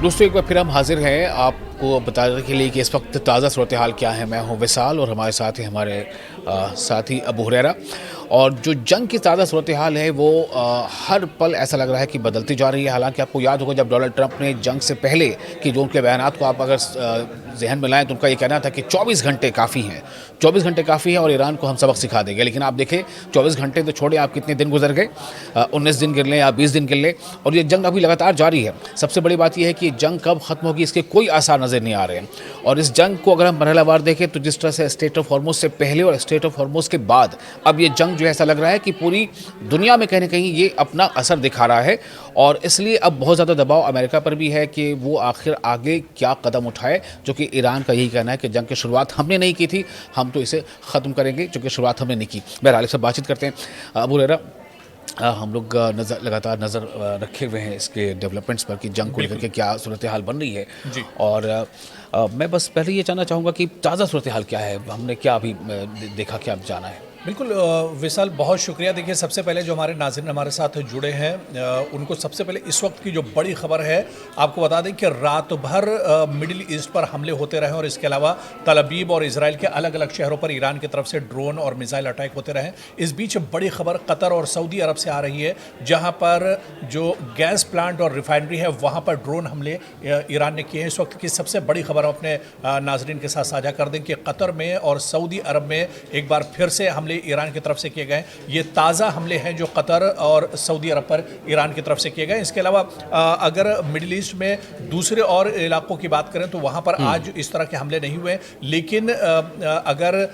दोस्तों एक बार फिर हम हाजिर हैं आपको बताने के लिए कि इस वक्त ताज़ा सूरत हाल क्या है। मैं हूं विशाल और हमारे साथ ही हमारे साथी अबू हुरैरा। और जो जंग की ताज़ा सूरत हाल है वो हर पल ऐसा लग रहा है कि बदलती जा रही है। हालांकि आपको याद होगा जब डोनाल्ड ट्रंप ने जंग से पहले कि जो उनके बयानात को आप अगर जहन में लाएँ तो उनका ये कहना था कि 24 घंटे काफ़ी हैं, 24 घंटे काफ़ी हैं और ईरान को हम सबक सिखा देंगे। लेकिन आप देखें 24 घंटे तो छोड़े, आप कितने दिन गुजर गए, 19 दिन गिर लें या 20 दिन गिर लें और ये जंग अभी लगातार जारी है। सबसे बड़ी बात यह है कि जंग कब ख़त्म होगी इसके कोई आसार नज़र नहीं आ रहे हैं। और इस जंग को अगर हम मरहलावार देखें तो जिस तरह से स्टेट ऑफ हॉर्मुज़ से पहले और स्टेट ऑफ हॉर्मुज़ के बाद अब ये जंग जो है ऐसा लग रहा है कि पूरी दुनिया में कहीं ना कहीं ये अपना असर दिखा रहा है। और इसलिए अब बहुत ज़्यादा दबाव अमेरिका पर भी है कि वो आखिर आगे क्या कदम उठाए, जो कि ईरान का यही कहना है कि जंग की शुरुआत हमने नहीं की थी, हम तो इसे ख़त्म करेंगे, जो कि शुरुआत हमने नहीं की। बहरहाल से बातचीत करते हैं। अबू हुरैरा, हम लोग लगातार नज़र रखे हुए हैं इसके डेवलपमेंट्स पर कि जंग को लेकर के क्या सूरत हाल बन रही है जी। और मैं बस पहले ये जानना चाहूँगा कि ताज़ा सूरत हाल क्या है, हमने क्या अभी देखा, क्या जाना है। बिल्कुल विशाल, बहुत शुक्रिया। देखिए, सबसे पहले जो हमारे नाज़रीन हमारे साथ जुड़े हैं उनको सबसे पहले इस वक्त की जो बड़ी खबर है आपको बता दें कि रात भर मिडिल ईस्ट पर हमले होते रहे और इसके अलावा तल अबीब और इजराइल के अलग अलग शहरों पर ईरान की तरफ से ड्रोन और मिसाइल अटैक होते रहे। इस बीच बड़ी खबर कतर और सऊदी अरब से आ रही है, जहाँ पर जो गैस प्लांट और रिफाइनरी है वहाँ पर ड्रोन हमले ईरान ने किए हैं। इस वक्त की सबसे बड़ी खबर हम अपने नाजरीन के साथ साझा कर दें कि कतर में और सऊदी अरब में एक बार फिर से हमले ईरान की तरफ से किए गए। ये ताज़ा हमले हैं जो कतर और सऊदी अरब पर ईरान की तरफ से किए गए। इसके अलावा अगर मिडिल ईस्ट में दूसरे और इलाकों की बात करें तो वहाँ पर आज इस तरह के हमले नहीं हुए, लेकिन अगर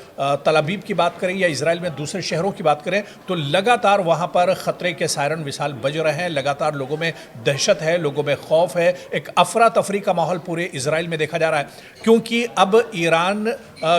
तल अबीब की बात करें या इजराइल में दूसरे शहरों की बात करें तो लगातार वहाँ पर ख़तरे के सायरन विशाल बज रहे हैं। लगातार लोगों में दहशत है, लोगों में खौफ है, एक अफरा तफरी का माहौल पूरे इजराइल में देखा जा रहा है, क्योंकि अब ईरान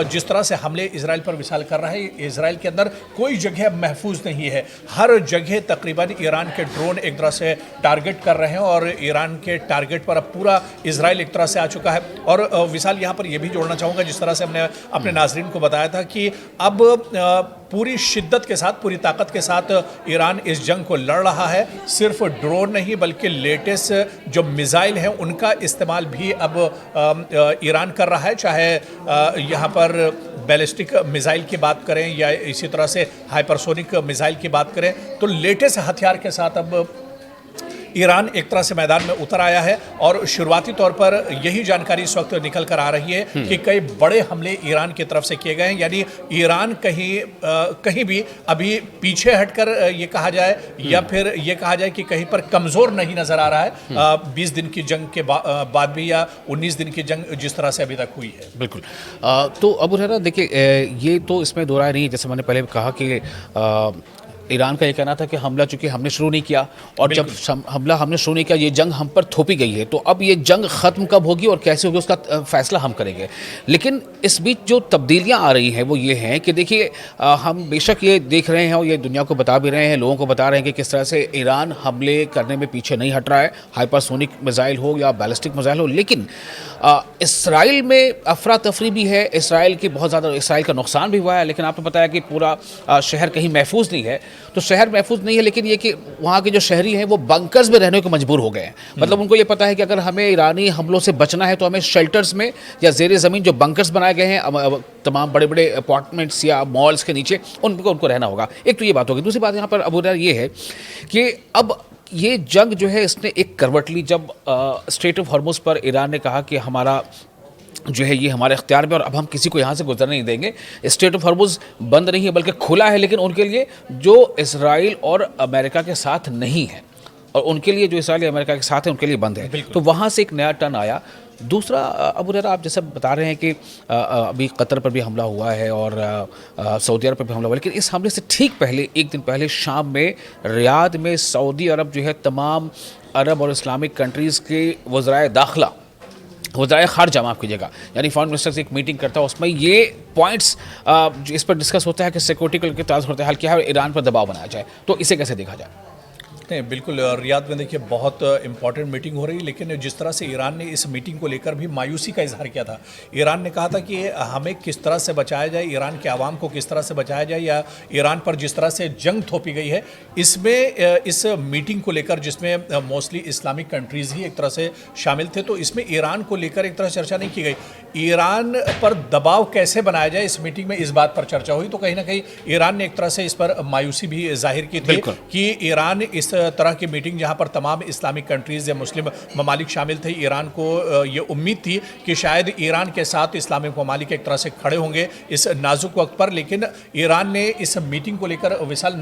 जिस तरह से हमले इजराइल पर विशाल कर रहा है, इजराइल के अंदर कोई जगह महफूज नहीं है। हर जगह तकरीबन ईरान के ड्रोन एक तरह से टारगेट कर रहे हैं और ईरान के टारगेट पर अब पूरा इजराइल एक तरह से आ चुका है। और विशाल, यहाँ पर यह भी जोड़ना चाहूँगा, जिस तरह से हमने अपने नाजरीन को बताया था कि अब पूरी शिद्दत के साथ, पूरी ताकत के साथ ईरान इस जंग को लड़ रहा है। सिर्फ ड्रोन नहीं बल्कि लेटेस्ट जो मिसाइल हैं उनका इस्तेमाल भी अब ईरान कर रहा है। चाहे यहाँ पर बैलिस्टिक मिसाइल की बात करें या इसी तरह से हाइपरसोनिक मिसाइल की बात करें, तो लेटेस्ट हथियार के साथ अब ईरान एक तरह से मैदान में उतर आया है। और शुरुआती तौर पर यही जानकारी इस वक्त निकल कर आ रही है कि कई बड़े हमले ईरान की तरफ से किए गए हैं। यानी ईरान कहीं भी अभी पीछे हटकर ये कहा जाए या फिर ये कहा जाए कि कहीं पर कमज़ोर नहीं नज़र आ रहा है 20 दिन की जंग के बाद भी या 19 दिन की जंग जिस तरह से अभी तक हुई है। बिल्कुल। तो अबू हुरैरा, देखिए ये तो इसमें दो राय नहीं है। जैसे मैंने पहले कहा कि ईरान का ये कहना था कि हमला चूंकि हमने शुरू नहीं किया और जब हमला हमने शुरू नहीं किया, ये जंग हम पर थोपी गई है, तो अब ये जंग ख़त्म कब होगी और कैसे होगी उसका फ़ैसला हम करेंगे। लेकिन इस बीच जो तब्दीलियां आ रही हैं वो ये हैं कि देखिए हम बेशक ये देख रहे हैं और ये दुनिया को बता भी रहे हैं, लोगों को बता रहे हैं कि किस तरह से ईरान हमले करने में पीछे नहीं हट रहा है, हाइपरसोनिक मिसाइल हो या बैलिस्टिक मिसाइल हो। लेकिन इसराइल में अफरा तफरी भी है, इसराइल की बहुत ज़्यादा इसराइल का नुकसान भी हुआ है। लेकिन आपने बताया कि पूरा शहर कहीं महफूज नहीं है, तो शहर महफूज नहीं है, लेकिन ये कि वहाँ के जो शहरी हैं वो बंकर्स में रहने को मजबूर हो गए हैं। मतलब उनको ये पता है कि अगर हमें ईरानी हमलों से बचना है तो हमें शेल्टर्स में या ज़ेर ज़मीन जो बंकर्स बनाए गए हैं तमाम बड़े बड़े अपार्टमेंट्स या मॉल्स के नीचे, उनको रहना होगा। एक तो ये बात होगी। दूसरी बात यहाँ पर अबू हुरैरा ये है कि अब ये जंग जो है इसने एक करवट ली जब स्ट्रेट ऑफ हॉर्मुज़ पर ईरान ने कहा कि हमारा जो है ये हमारे इख्तियार में और अब हम किसी को यहाँ से गुजरने नहीं देंगे। स्ट्रेट ऑफ हॉर्मुज़ बंद नहीं है बल्कि खुला है, लेकिन उनके लिए जो इसराइल और अमेरिका के साथ नहीं है और उनके लिए जो इसराइल और अमेरिका के साथ है उनके लिए बंद है। तो वहाँ से एक नया टर्न आया। दूसरा अबू हुरैरा, आप जैसे बता रहे हैं कि अभी कतर पर भी हमला हुआ है और सऊदी अरब पर भी हमला हुआ, लेकिन इस हमले से ठीक पहले, एक दिन पहले शाम में रियाद में सऊदी अरब जो है तमाम अरब और इस्लामिक कंट्रीज़ के वज़राए दाखिला, वज़ाए ख़ारजा माफ़ कीजिएगा, यानी फॉरेन मिनिस्टर से एक मीटिंग करता है, उसमें ये पॉइंट्स इस पर डिस्कस होता है कि सिक्योरिटी के ताज़ा सूरत हाल क्या है और ईरान पर दबाव बनाया जाए। तो इसे कैसे देखा जाए? नहीं बिल्कुल रियाद में देखिए बहुत इंपॉर्टेंट मीटिंग हो रही है, लेकिन जिस तरह से ईरान ने इस मीटिंग को लेकर भी मायूसी का इजहार किया था। ईरान ने कहा था कि हमें किस तरह से बचाया जाए, ईरान के आवाम को किस तरह से बचाया जाए, या ईरान पर जिस तरह से जंग थोपी गई है, इसमें इस मीटिंग को लेकर जिसमें मोस्टली इस्लामिक कंट्रीज़ ही एक तरह से शामिल थे, तो इसमें ईरान को लेकर एक तरह चर्चा नहीं की गई। ईरान पर दबाव कैसे बनाया जाए, इस मीटिंग में इस बात पर चर्चा हुई। तो कहीं ना कहीं ईरान ने एक तरह से इस पर मायूसी भी जाहिर की थी कि ईरान इस तरह की मीटिंग जहां पर तमाम इस्लामिक कंट्रीज़ या मुस्लिम ममालिक शामिल थे, ईरान को ये उम्मीद थी कि शायद ईरान के साथ इस्लामिक ममालिक एक तरह से खड़े होंगे इस नाजुक वक्त पर, लेकिन ईरान ने इस मीटिंग को लेकर विशाल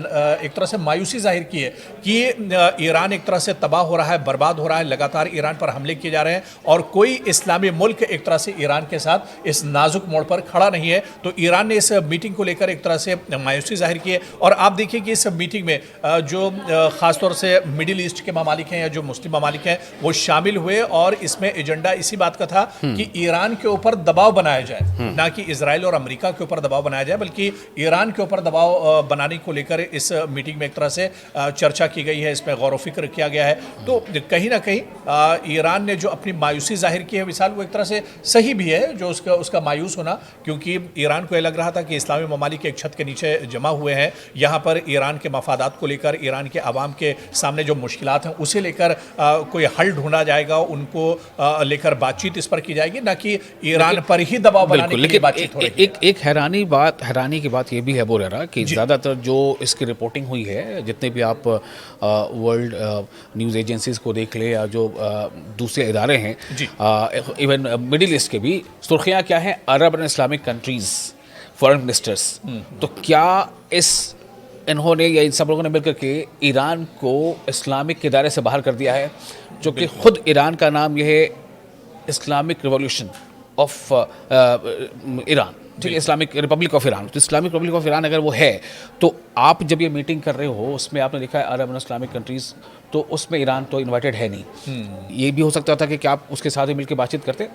एक तरह से मायूसी जाहिर की है कि ईरान एक तरह से तबाह हो रहा है, बर्बाद हो रहा है, लगातार ईरान पर हमले किए जा रहे हैं और कोई इस्लामी मुल्क एक तरह से ईरान के साथ इस नाजुक मोड़ पर खड़ा नहीं है। तो ईरान ने इस मीटिंग को लेकर एक तरह से मायूसी जाहिर की है। और आप देखिए कि इस मीटिंग में जो खासतौर से मिडिल ईस्ट के ममालिक हैं या जो मुस्लिम ममालिक हैं वो शामिल हुए, और इसमें एजेंडा इसी बात का था कि ईरान के ऊपर दबाव बनाया जाए, ना कि इजराइल और अमेरिका के ऊपर दबाव बनाया जाए, बल्कि ईरान के ऊपर दबाव बनाने को लेकर इस मीटिंग में एक तरह से चर्चा की गई है, इसमें गौर व फिक्र किया गया है। तो कहीं ना कहीं ईरान ने जो अपनी मायूसी जाहिर की है विशाल, वो एक तरह से सही भी है जो उसका मायूस होना, क्योंकि ईरान को यह लग रहा था कि इस्लामी ममालिक एक छत के नीचे जमा हुए हैं, यहाँ पर ईरान के मफादात को लेकर, ईरान के आवाम के सामने जो मुश्किलात हैं उसे लेकर कोई हल ढूंढा जाएगा, उनको लेकर बातचीत इस पर की जाएगी, ना कि ईरान पर ही दबाव बनाने के लिए बातचीत हो रही है। एक हैरानी की बात ये भी है बोरेरा कि ज़्यादातर जो इसकी रिपोर्टिंग हुई है, जितने भी आप वर्ल्ड न्यूज़ एजेंसीज को देख ले या जो दूसरे इदारे हैं, इवन मिडिल ईस्ट के भी, सुर्खियाँ क्या हैं, Arab and Islamic countries foreign ministers. तो क्या इन्होंने या इन सब लोगों ने मिलकर के ईरान को इस्लामिक के दायरे से बाहर कर दिया है, जो कि खुद ईरान का नाम यह है इस्लामिक रिवॉल्यूशन ऑफ ईरान, ठीक है, इस्लामिक रिपब्लिक ऑफ ईरान। तो इस्लामिक रिपब्लिक ऑफ ईरान अगर वो है, तो आप जब ये मीटिंग कर रहे हो उसमें आपने देखा है अरब एंड इस्लामिक कंट्रीज़, तो उसमें ईरान तो इन्वाइटेड है नहीं। ये भी हो सकता था कि क्या आप उसके साथ ही मिलकर बातचीत करते,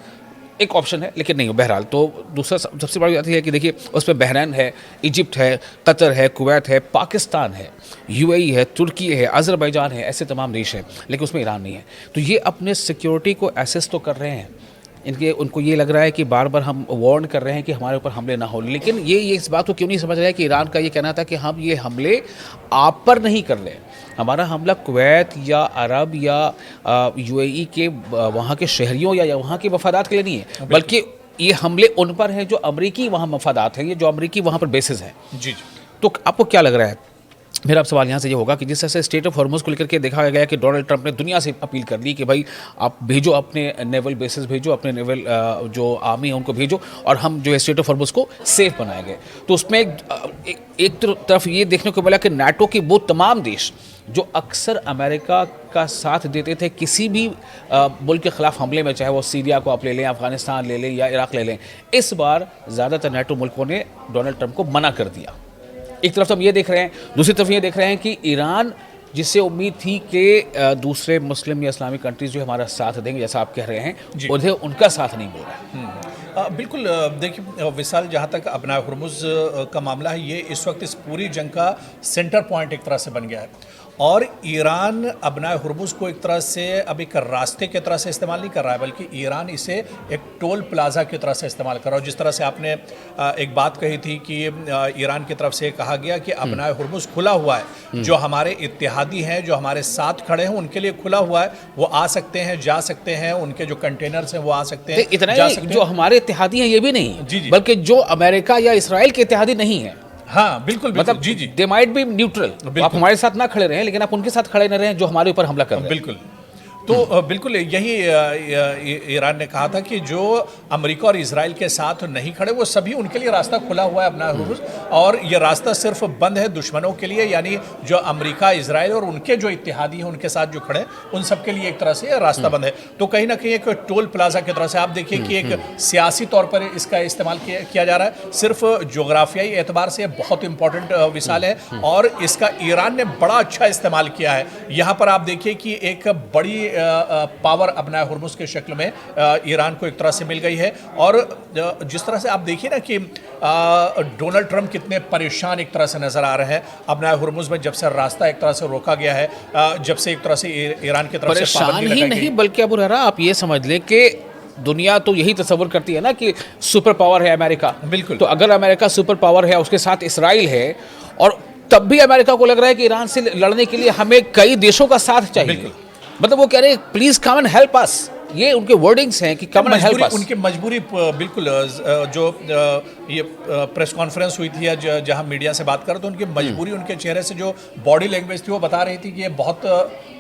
एक ऑप्शन है, लेकिन नहीं हो। बहरहाल तो दूसरा सबसे बड़ी बात है कि देखिए उसमें बहरैन है, इजिप्ट है, कतर है, कुवैत है, पाकिस्तान है, यूएई है, तुर्की है, अज़रबैजान है, ऐसे तमाम देश हैं, लेकिन उसमें ईरान नहीं है। तो ये अपने सिक्योरिटी को एसेस तो कर रहे हैं, उनको ये लग रहा है कि बार बार हम वार्न कर रहे हैं कि हमारे यूपर हमले ना हो, लेकिन ये इस बात को क्यों नहीं समझ रहा है कि ईरान का ये कहना था कि हम ये हमले आप पर नहीं कर रहे, हमारा हमला कुवैत या अरब या यूएई के वहाँ के शहरियों या वहाँ के मफादात के लिए नहीं है, बल्कि ये हमले उन पर हैं जो अमरीकी वहाँ मफादात हैं, ये जो अमरीकी वहाँ पर बेसिस हैं। जी। तो आपको क्या लग रहा है? मेरा अब सवाल यहाँ से ये होगा कि जिस तरह से स्टेट ऑफ हॉर्मोज को लेकर के देखा गया कि डोनाल्ड ट्रंप ने दुनिया से अपील कर दी कि भाई आप भेजो, अपने नेवल बेसिस भेजो, अपने नेवल जो आर्मी है उनको भेजो, और हम जो है स्टेट ऑफ हॉर्मोज को सेफ बनाएंगे। तो उसमें एक तरफ ये देखने को मिला कि नाटो के वो तमाम देश जो अक्सर अमेरिका का साथ देते थे किसी भी मुल्क के ख़िलाफ़ हमले में, चाहे वो सीरिया को आप ले लें, अफ़गानिस्तान ले लें या इराक़ ले लें, इस बार ज़्यादातर नाटो मुल्कों ने डोनाल्ड ट्रंप को मना कर दिया। एक तरफ तो हम ये देख रहे हैं, दूसरी तरफ ये देख रहे हैं कि ईरान, जिससे उम्मीद थी कि दूसरे मुस्लिम या इस्लामिक कंट्रीज़ जो हमारा साथ देंगे, जैसा आप कह रहे हैं, उन्हें उनका साथ नहीं मिल रहा है। बिल्कुल देखिए विशाल, जहाँ तक अपना हुर्मुज़ का मामला है, ये इस वक्त इस पूरी जंग का सेंटर पॉइंट एक तरह से बन गया है, और ईरान अपना हुर्मुज़ को एक तरह से अब एक रास्ते की तरह से इस्तेमाल नहीं कर रहा है, बल्कि ईरान इसे एक टोल प्लाजा की तरह से इस्तेमाल कर रहा है। जिस तरह से आपने एक बात कही थी कि ईरान की तरफ से कहा गया कि अपना हुर्मुज़ खुला हुआ है, जो हमारे इत्तेहादी हैं, जो हमारे साथ खड़े हैं, उनके लिए खुला हुआ है, वो आ सकते हैं, जा सकते हैं, उनके जो कंटेनर्स हैं वो आ सकते हैं, इतना जा सकते हैं। जो हमारे इत्तेहादी हैं ये भी नहीं, जी। बल्कि जो अमेरिका या इसराइल के इत्तेहादी नहीं है। हाँ बिल्कुल, मतलब जी। दे माइट बी न्यूट्रल, आप हमारे साथ ना खड़े रहें, लेकिन आप उनके साथ खड़े न रहें जो हमारे ऊपर हमला कर रहे हैं। बिल्कुल। तो बिल्कुल यही ईरान ने कहा था कि जो अमेरिका और इजराइल के साथ नहीं खड़े, वो सभी उनके लिए रास्ता खुला हुआ है अपना हुर्मुज़, और ये रास्ता सिर्फ बंद है दुश्मनों के लिए, यानी जो अमेरिका, इजराइल और उनके जो इत्तेहादी हैं उनके साथ जो खड़े, उन सब के लिए एक तरह से ये रास्ता बंद है। तो कहीं ना कहीं एक टोल प्लाजा की तरह से आप देखिए कि एक सियासी तौर पर इसका इस्तेमाल किया जा रहा है, सिर्फ जोग्राफियाई एतबार से बहुत इंपॉर्टेंट विशाल है, और इसका ईरान ने बड़ा अच्छा इस्तेमाल किया है। यहाँ पर आप देखिए कि एक बड़ी पावर अपना हुर्मुज़ के शक्ल में ईरान को एक तरह से मिल गई है। और जिस तरह से आप देखिए ना कि डोनाल्ड ट्रंप कितने परेशान एक तरह से नज़र आ रहे हैं अपना हुर्मुज़ में, जब से रास्ता एक तरह से रोका गया है, जब से एक तरह से ईरान की तरफ से परेशान पाबंदी ही लगाई नहीं गई। बल्कि अबू हरेरा आप ये समझ लें कि दुनिया तो यही तस्वर करती है ना कि सुपर पावर है अमेरिका। बिल्कुल। तो अगर अमेरिका सुपर पावर है, उसके साथ इसराइल है, और तब भी अमेरिका को लग रहा है कि ईरान से लड़ने के लिए हमें कई देशों का साथ चाहिए। बिल्कुल। मतलब वो कह रहे हैं please come and help us, ये उनके वर्डिंग्स हैं कि कम एंड हेल्प अस। उनकी मजबूरी बिल्कुल जो ये प्रेस कॉन्फ्रेंस हुई थी जहां मीडिया से बात कर, तो उनकी मजबूरी, उनके चेहरे से जो बॉडी लैंग्वेज थी वो बता रही थी कि ये बहुत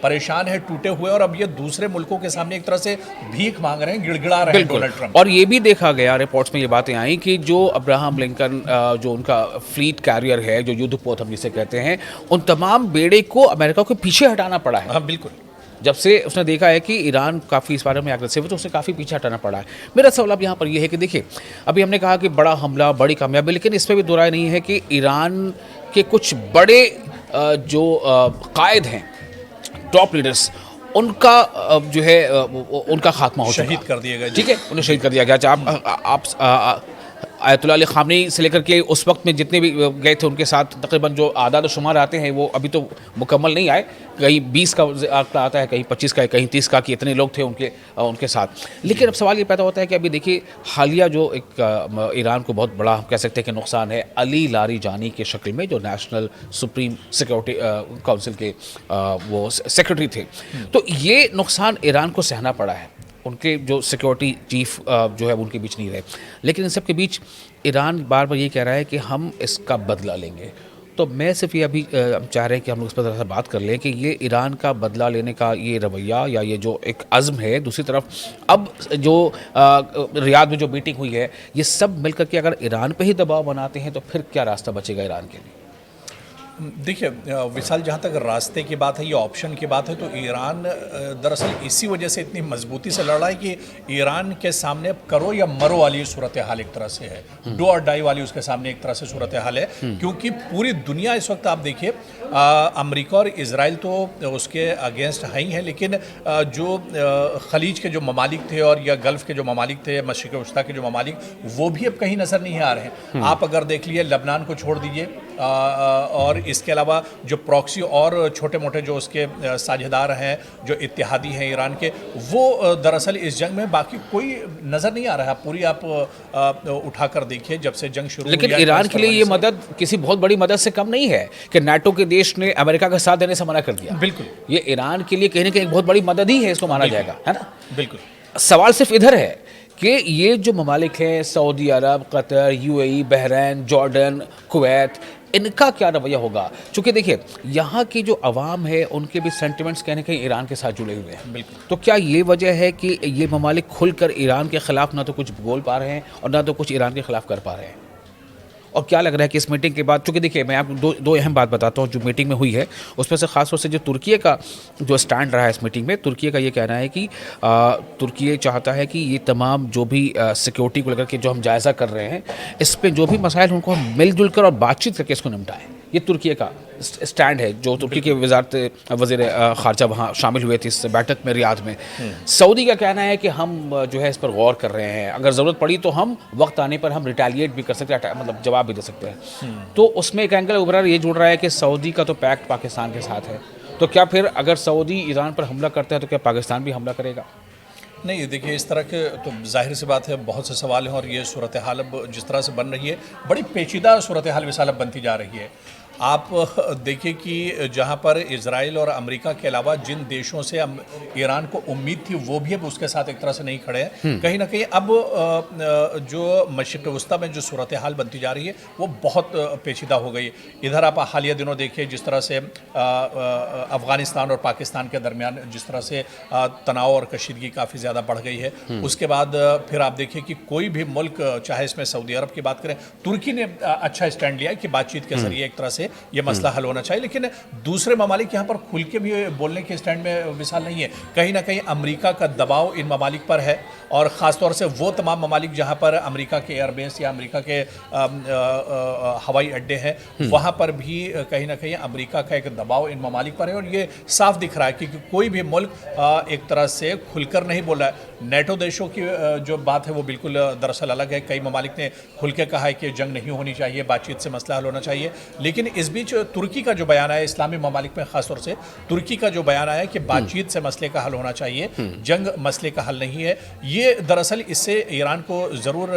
परेशान है, टूटे हुए, और अब ये दूसरे मुल्कों के सामने एक तरह से भीख मांग रहे हैं, गिड़गिड़ा रहे हैं डोनाल्ड ट्रंप। और ये भी देखा गया रिपोर्ट्स में, ये बातें आई कि जो अब्राहम लिंकन जो उनका फ्लीट कैरियर है, जो युद्धपोत हम जिसे कहते हैं, उन तमाम बेड़े को अमेरिका को पीछे हटाना पड़ा है। हाँ बिल्कुल। जब से उसने देखा है कि ईरान काफ़ी इस बारे में एग्रेसिव है, तो उसे काफ़ी पीछे हटाना पड़ा है। मेरा सवाल अब यहाँ पर यह है कि देखिए, अभी हमने कहा कि बड़ा हमला, बड़ी कामयाबी, लेकिन इसमें भी दो राय नहीं है कि ईरान के कुछ बड़े जो कायद हैं, टॉप लीडर्स, उनका जो है उनका खात्मा हो चुका, शहीद कर दिए गए। ठीक है, उन्हें शहीद कर दिया गया। आप आयतुल्लाह अली ख़ामनेई से लेकर के उस वक्त में जितने भी गए थे उनके साथ, तकरीबन जो आदाद शुमार आते हैं वो अभी तो मुकम्मल नहीं आए, कहीं 20 का आंकड़ा आता है, कहीं 25 का, कहीं 30 का, कि इतने लोग थे उनके साथ। लेकिन अब सवाल ये पैदा होता है कि अभी देखिए, हालिया जो एक ईरान को बहुत बड़ा हम कह सकते हैं कि नुकसान है, अली लारीजानी के शक्ल में, जो नेशनल सुप्रीम सिक्योरिटी काउंसिल के वो सेक्रेटरी थे, तो ये नुकसान ईरान को सहना पड़ा है। उनके जो सिक्योरिटी चीफ जो है उनके बीच नहीं रहे, लेकिन इन सब के बीच ईरान बार बार ये कह रहा है कि हम इसका बदला लेंगे। तो मैं सिर्फ ये अभी हम चाह रहे हैं कि हम लोग इस पर ज़रा सा बात कर लें कि ये ईरान का बदला लेने का ये रवैया या ये जो एक अज़्म है, दूसरी तरफ अब जो रियाद में जो मीटिंग हुई है, ये सब मिलकर के अगर ईरान पे ही दबाव बनाते हैं तो फिर क्या रास्ता बचेगा ईरान के लिए? देखिए विशाल, जहाँ तक रास्ते की बात है, ये ऑप्शन की बात है, तो ईरान दरअसल इसी वजह से इतनी मजबूती से लड़ रहा है कि ईरान के सामने करो या मरो वाली सूरत हाल एक तरह से है, डू और डाई वाली उसके सामने एक तरह से सूरत हाल है। क्योंकि पूरी दुनिया इस वक्त आप देखिए, अमेरिका और इजराइल तो उसके अगेंस्ट है ही है, लेकिन जो खलीज के जो ममालिक थे और या गल्फ़ के जो ममालिक थे, मशरिक़ वस्ता के जो ममालिक, वो भी अब कहीं नज़र नहीं आ रहे हैं। आप अगर देख लिए, लबनान को छोड़ दीजिए, और इसके अलावा जो प्रॉक्सी और छोटे मोटे जो उसके साझेदार हैं, जो इत्तेहादी हैं ईरान के, वो दरअसल इस जंग में बाकी कोई नज़र नहीं आ रहा है। पूरी आप उठाकर देखिए जब से जंग शुरू हुई, लेकिन ईरान के लिए ये मदद किसी बहुत बड़ी मदद से कम नहीं है कि नाटो के देश ने अमेरिका का साथ देने से मना कर दिया। बिल्कुल, ये ईरान के लिए कहीं ना कहीं एक बहुत बड़ी मदद ही है, इसको माना जाएगा, है ना? बिल्कुल। सवाल सिर्फ इधर है कि ये जो ममालिक हैं, Saudi Arab, Qatar, UAE, Bahrain, Jordan, Kuwait, इनका क्या रवैया होगा? चूँकि देखिए, यहाँ की जो अवाम है उनके भी सेंटिमेंट्स कहीं ना कहीं ईरान के साथ जुड़े हुए हैं। बिल्कुल। तो क्या ये वजह है कि ये ममालिक खुलकर ईरान के ख़िलाफ़ ना तो कुछ बोल पा रहे हैं और ना तो कुछ ईरान के ख़िलाफ़ कर पा रहे हैं? और क्या लग रहा है कि इस मीटिंग के बाद, चूँकि देखिए मैं आपको दो अहम बात बताता हूँ जो मीटिंग में हुई है, उसमें से ख़ास तौर से जो तुर्की का जो स्टैंड रहा है इस मीटिंग में, तुर्की का ये कहना है कि तुर्की चाहता है कि ये तमाम जो भी सिक्योरिटी को लेकर के जो हम जायज़ा कर रहे हैं, इस पर जो भी मसाइल उनको हम मिलजुल कर और बातचीत करके इसको निपटाएं। ये तुर्की का स्टैंड है, जो तुर्की के वज़ीर ख़ारजा वहाँ शामिल हुए थे इस बैठक में रियाद में। सऊदी का कहना है कि हम जो है इस पर गौर कर रहे हैं, अगर ज़रूरत पड़ी तो हम वक्त आने पर हम रिटेलिएट भी कर सकते हैं, मतलब जवाब भी दे सकते हैं। तो उसमें एक एंगल उभरा ये जुड़ रहा है कि सऊदी का तो पैक्ट पाकिस्तान के साथ है, तो क्या फिर अगर सऊदी ईरान पर हमला करता है तो क्या पाकिस्तान भी हमला करेगा? नहीं, देखिए इस तरह के तो जाहिर सी बात है, बहुत से सवाल हैं, और ये सूरत हाल अब जिस तरह से बन रही है, बड़ी पेचीदा सूरत हाल विशाल अब बनती जा रही है। आप देखिए कि जहाँ पर इजराइल और अमेरिका के अलावा जिन देशों से ईरान को उम्मीद थी, वो भी अब उसके साथ एक तरह से नहीं खड़े हैं। कहीं ना कहीं अब जो मशरिक़ वस्ता में जो सूरत हाल बनती जा रही है वो बहुत पेचीदा हो गई। इधर आप हालिया दिनों देखिए जिस तरह से अफ़गानिस्तान और पाकिस्तान के दरमियान जिस तरह से तनाव और कशीदगी काफ़ी ज़्यादा बढ़ गई है। उसके बाद फिर आप देखिए कि कोई भी मुल्क, चाहे इसमें सऊदी अरब की बात करें, तुर्की ने अच्छा स्टैंड लिया कि बातचीत के ज़रिए एक तरह से ये मसला हल होना चाहिए। लेकिन दूसरे ममालिक यहाँ पर खुल के भी बोलने के स्टैंड में विशाल नहीं है। कहीं ना कहीं अमेरिका का दबाव इन ममालिक पर है, और ख़ासतौर से वो तमाम ममालिक जहाँ पर अमेरिका के एयरबेस या अमेरिका के हवाई अड्डे हैं, वहाँ पर भी कहीं ना कहीं अमेरिका का एक दबाव इन ममालिक पर है। और ये साफ दिख रहा है कि कोई भी मुल्क एक तरह से खुलकर नहीं बोला है। नेटो देशों की जो बात है वो बिल्कुल दरअसल अलग है। कई ममालिक ने खुल के कहा है कि जंग नहीं होनी चाहिए, बातचीत से मसला हल होना चाहिए। लेकिन इस बीच तुर्की का जो बयान आया, इस्लामी ममालिक में खासतौर से तुर्की का जो बयान आया कि बातचीत से मसले का हल होना चाहिए, जंग मसले का हल नहीं है। ये दरअसल इससे ईरान को ज़रूर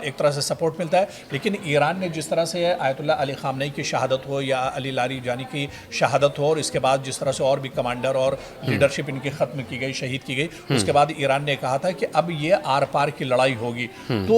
एक तरह से सपोर्ट मिलता है। लेकिन ईरान ने जिस तरह से आयतुल्लाह अली ख़ामनेई की शहादत हो या अली लारीजानी की शहादत हो, और इसके बाद जिस तरह से और भी कमांडर और लीडरशिप इनकी ख़त्म की गई, शहीद की गई, उसके बाद ईरान ने कहा था कि अब ये आर पार की लड़ाई होगी। तो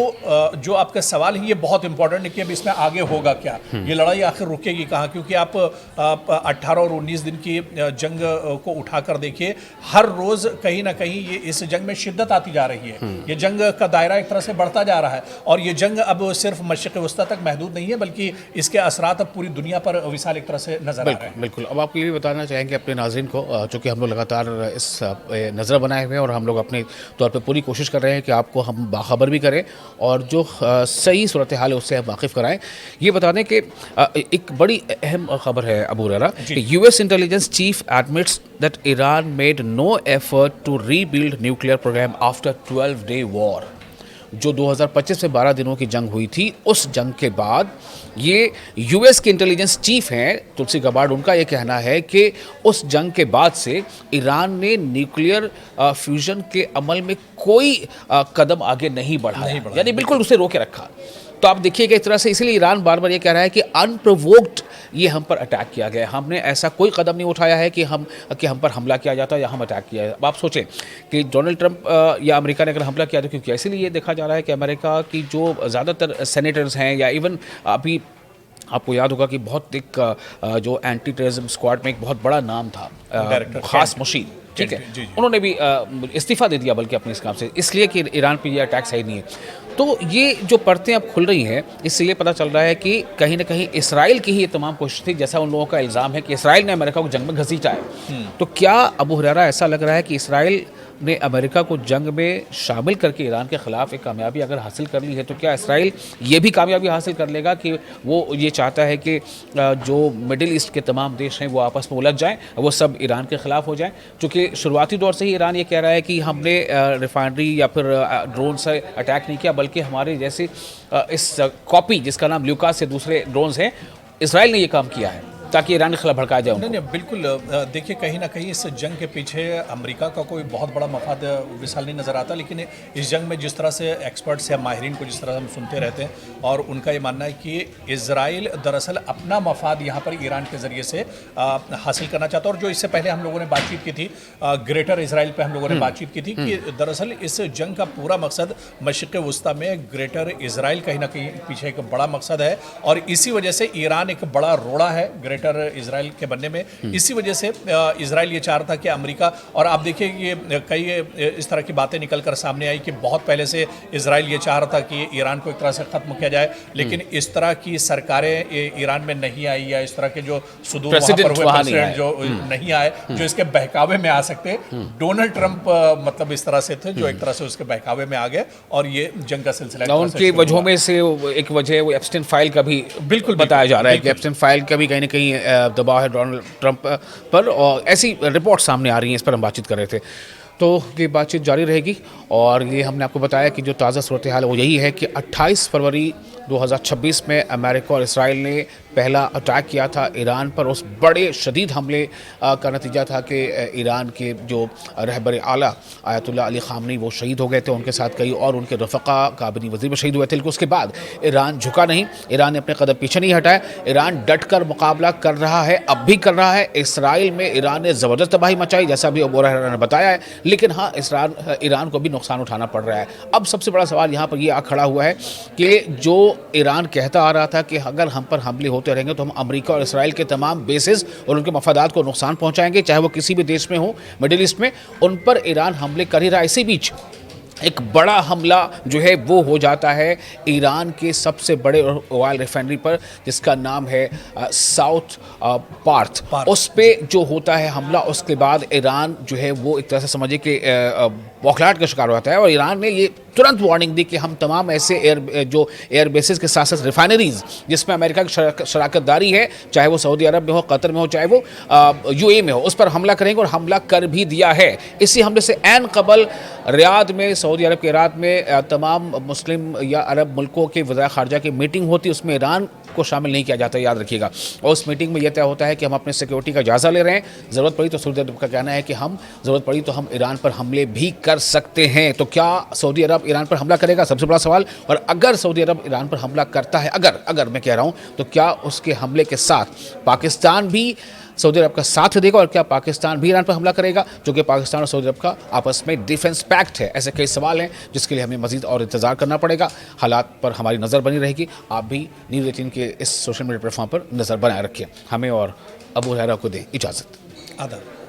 जो आपका सवाल है ये बहुत इंपॉर्टेंट है कि अब इसमें आगे होगा क्या, ये लड़ाई आखिर रुकेगी कहाँ? क्योंकि आप 18 और 19 दिन की जंग को उठाकर देखिए, हर रोज़ कहीं ना कहीं ये इस जंग में शिद्दत आती जा रही है। ये जंग का दायरा एक तरह से बढ़ता जा रहा है, और ये जंग अब सिर्फ मशरिक़ वस्ता तक महदूद नहीं है, बल्कि इसके असरात अब पूरी दुनिया पर विशाल एक तरह से नजर आ रहे हैं। बिल्कुल। अब आपको ये भी बताना चाहेंगे अपने नाज़रीन को, चूँकि हम लोग लगातार इस नज़र बनाए हुए हैं और हम लोग अपने तौर पे पूरी कोशिश कर रहे हैं कि आपको हम बाखबर भी करें और जो सही सूरत हाल है उससे हम वाकिफ़ कराएं। ये बता दें कि एक बड़ी अहम खबर है Abu Huraira, US intelligence chief admits that Iran made no effort to rebuild nuclear program after 12-day war. जो 2025 में 12 दिनों की जंग हुई थी, उस जंग के बाद ये यूएस के इंटेलिजेंस चीफ हैं तुलसी गबार्ड, उनका ये कहना है कि उस जंग के बाद से ईरान ने न्यूक्लियर फ्यूजन के अमल में कोई कदम आगे नहीं बढ़ाया, यानी बिल्कुल उसे रोके रखा। तो आप देखिएगा इस तरह से, इसीलिए ईरान बार बार ये कह रहा है कि अनप्रोवोक्ड ये हम पर अटैक किया गया, हमने ऐसा कोई कदम नहीं उठाया है कि हम पर हमला किया जाता या हम अटैक किया। अब आप सोचें कि डोनाल्ड ट्रंप या अमेरिका ने अगर हमला किया तो क्योंकि इसीलिए ये देखा जा रहा है कि अमेरिका की जो ज़्यादातर सेनेटर्स हैं, या इवन अभी आपको याद होगा कि बहुत एक जो एंटी टेररिज्म स्क्वाड में एक बहुत बड़ा नाम था, खास मुशीद, ठीक है, उन्होंने भी इस्तीफ़ा दे दिया बल्कि अपने इस काम से, इसलिए कि ईरान पे ये अटैक सही नहीं है। तो ये जो परतें अब खुल रही हैं, इससे ये पता चल रहा है कि कहीं ना कहीं इसराइल की ही ये तमाम कोशिश थी, जैसा उन लोगों का इल्ज़ाम है कि इसराइल ने अमेरिका को जंग में घसीटा है। तो क्या अबू हुरैरा ऐसा लग रहा है कि इसराइल ने अमेरिका को जंग में शामिल करके ईरान के ख़िलाफ़ एक कामयाबी अगर हासिल कर ली है, तो क्या इसराइल ये भी कामयाबी हासिल कर लेगा कि वो ये चाहता है कि जो मिडिल ईस्ट के तमाम देश हैं वो आपस में उलझ जाएं, वो सब ईरान के ख़िलाफ़ हो जाएं? चूँकि शुरुआती दौर से ही ईरान ये कह रहा है कि हमने रिफाइनरी या फिर ड्रोन से अटैक नहीं किया, बल्कि हमारे जैसे इस कॉपी जिसका नाम ल्यूकास से दूसरे ड्रोन्स हैं, इसराइल ने ये काम किया है ताकि ईरान के खिलाफ भड़काया जाए। नहीं, बिल्कुल। देखिए, कहीं ना कहीं इस जंग के पीछे अमेरिका का कोई बहुत बड़ा मफाद विशाल नहीं नज़र आता, लेकिन इस जंग में जिस तरह से एक्सपर्ट्स या माहिरीन को जिस तरह हम सुनते रहते हैं, और उनका ये मानना है कि इजराइल दरअसल अपना मफाद यहाँ पर ईरान के ज़रिए से हासिल करना चाहता है। और जो इससे पहले हम लोगों ने बातचीत की थी, ग्रेटर इसराइल पर हम लोगों ने बातचीत की थी कि दरअसल इस जंग का पूरा मकसद मशरिक़ वस्ता में ग्रेटर इसराइल कहीं ना कहीं पीछे एक बड़ा मकसद है, और इसी वजह से ईरान एक बड़ा रोड़ा है ग्रेटर इसराइल के बनने में। इसी वजह से इसराइल ये चाह रहा था कि अमेरिका, और आप देखिए ये कई इस तरह की बातें निकलकर सामने आई कि बहुत पहले से इसराइल ये चाह रहा था कि ईरान को एक तरह से ख़त्म किया जाए, लेकिन इस तरह की सरकारें ईरान में नहीं आई, या इस तरह के जो सुदूर वहाँ पर हुए प्रेसिडेंट जो नहीं आए जो इसके बहकावे में आ सकते। डोनाल्ड ट्रंप मतलब इस तरह से थे जो एक तरह से उसके बहकावे में आ गए, और ये जंग का सिलसिला उनकी वजहों में से एक वजह वो एप्स्टाइन फाइल का भी बिल्कुल बताया जा रहा है कि एप्स्टाइन फाइल का भी कहीं ना कहीं दबाव है डोनाल्ड ट्रंप पर, और ऐसी रिपोर्ट सामने आ रही हैं। इस पर हम बातचीत कर रहे थे, तो ये बातचीत जारी रहेगी। और ये हमने आपको बताया कि जो ताज़ा सूरत हाल है वो यही है कि 28 फरवरी 2026 में अमेरिका और इसराइल ने पहला अटैक किया था ईरान पर। उस बड़े शदीद हमले का नतीजा था कि ईरान के जो रहबर आला आयतुल्लाह अली ख़ामनेई वो शहीद हो गए थे, उनके साथ कई और उनके रफ़क़ा काबिनी वज़ीर भी शहीद हुए थे। लेकिन उसके बाद ईरान झुका नहीं, ईरान ने अपने कदम पीछे नहीं हटाए, ईरान डट कर मुकाबला कर रहा है, अब भी कर रहा है। इसराइल में ईरान ने ज़बरदस्त तबाही मचाई, जैसा भी अबू हुरैरा ने बताया है, लेकिन हाँ, ईरान को भी नुकसान उठाना पड़ रहा है। अब सबसे बड़ा सवाल यहाँ पर ये आ खड़ा हुआ है कि जो ईरान कहता आ रहा था कि अगर हम पर हमले होते रहेंगे तो हम अमेरिका और इसराइल के तमाम बेसेस और उनके मफादात को नुकसान पहुंचाएंगे, चाहे वो किसी भी देश में हो, मिडिल ईस्ट में, उन पर ईरान हमले कर ही रहा है। इसी बीच एक बड़ा हमला जो है वो हो जाता है ईरान के सबसे बड़े ऑयल रिफाइनरी पर, जिसका नाम है साउथ पार्थ। उस पे जो होता है हमला, उसके बाद ईरान जो है वो एक तरह से समझिए कि बौखलाहट का शिकार हो जाता है, और ईरान ने ये तुरंत वार्निंग दी कि हम तमाम ऐसे एयर बेसिस के साथ साथ रिफाइनरीज जिसमें अमेरिका की शराकतदारी है, चाहे वो सऊदी अरब में हो, कतर में हो, चाहे वो यूएई में हो, उस पर हमला करेंगे, और हमला कर भी दिया है। इसी हमले से ऐन कबल रियाद में, सऊदी अरब के रियाद में तमाम मुस्लिम या अरब मुल्कों के वज़ीर ख़ारजा की मीटिंग होती है, उसमें ईरान को शामिल नहीं किया जाता, याद रखिएगा। और उस मीटिंग में यह तय होता है कि हम अपने सिक्योरिटी का जायज़ा ले रहे हैं, ज़रूरत पड़ी तो सऊदी अरब का कहना है कि हम ज़रूरत पड़ी तो हम ईरान पर हमले भी कर सकते हैं। तो क्या सऊदी अरब ईरान पर हमला करेगा, सबसे बड़ा सवाल। और अगर सऊदी अरब ईरान पर हमला करता है, अगर मैं कह रहा हूँ, तो क्या उसके हमले के साथ पाकिस्तान भी सऊदी अरब का साथ देगा, और क्या पाकिस्तान भी ईरान पर हमला करेगा, जो कि पाकिस्तान और सऊदी अरब का आपस में डिफेंस पैक्ट है। ऐसे कई सवाल हैं जिसके लिए हमें मजीद और इंतजार करना पड़ेगा। हालात पर हमारी नज़र बनी रहेगी। आप भी न्यूज़ 18 के इस सोशल मीडिया प्लेटफॉर्म पर नज़र बनाए रखिए। हमें और अबू हुरैरा को दें इजाज़त। आदाब।